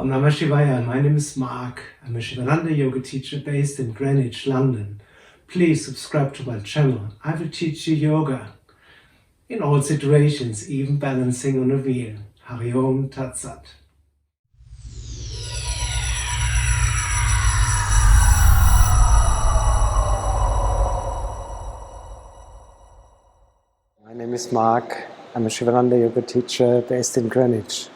Om Namah Shivaya. My name is Marc. I'm a Shivananda yoga teacher based in Greenwich, London. Please subscribe to my channel. I will teach you yoga in all situations, even balancing on a wheel. Hari Om, Tat Sat. My name is Marc. I'm a Shivananda yoga teacher based in Greenwich.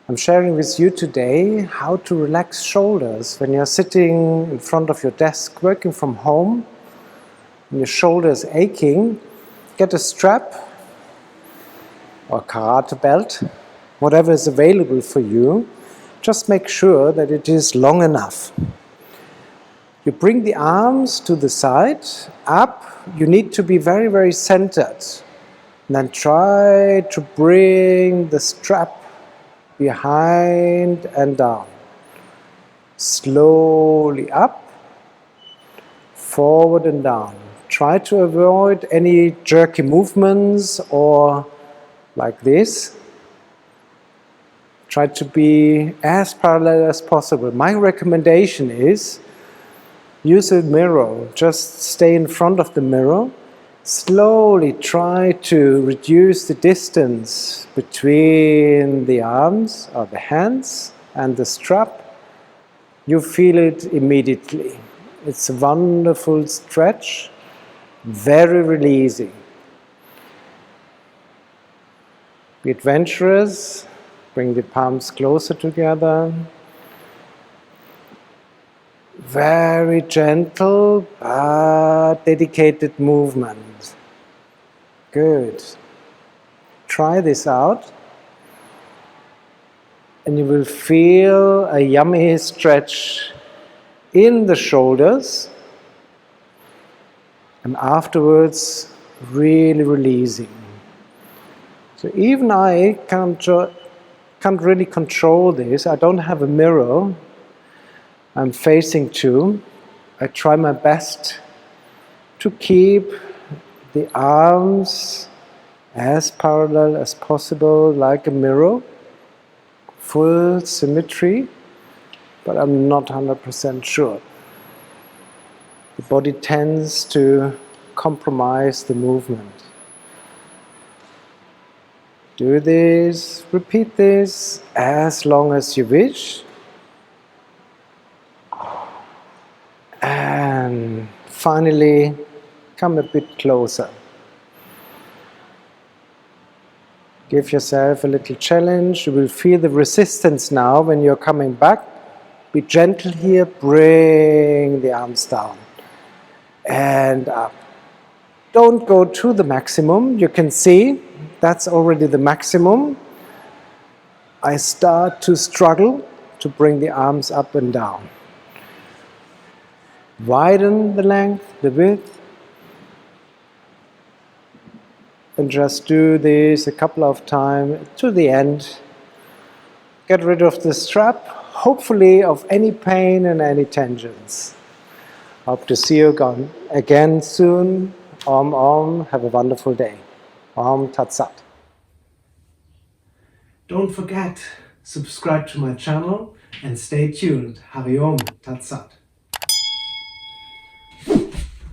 I'm sharing with you today how to relax shoulders when you're sitting in front of your desk working from home and your shoulder is aching. Get a strap or karate belt, whatever is available for you. Just make sure that it is long enough. You bring the arms to the side, up. You need to be very, very centered. And then try to bring the strap behind and down. Slowly up, forward and down. Try to avoid any jerky movements or like this. Try to be as parallel as possible. My recommendation is use a mirror. Just stay in front of the mirror. Slowly try to reduce the distance between the arms or the hands and the strap. You feel it immediately. It's a wonderful stretch, very releasing. Be adventurous, bring the palms closer together. Very gentle but dedicated movement. Good. Try this out and you will feel a yummy stretch in the shoulders and afterwards really releasing. So even I can't really control this. I don't have a mirror I'm facing to. I try my best to keep the arms as parallel as possible, like a mirror, full symmetry, but I'm not 100% sure. The body tends to compromise the movement. Do this, repeat this as long as you wish. And finally, come a bit closer. Give yourself a little challenge. You will feel the resistance now when you're coming back. Be gentle here. Bring the arms down and up. Don't go to the maximum. You can see that's already the maximum. I start to struggle to bring the arms up and down. Widen the length, the width, and just do this a couple of times to the end. Get rid of the strap, hopefully of any pain and any tensions. Hope to see you again soon. Om Om, have a wonderful day. Om Tat Sat. Don't forget, subscribe to my channel and stay tuned. Hari Om, Tat Sat.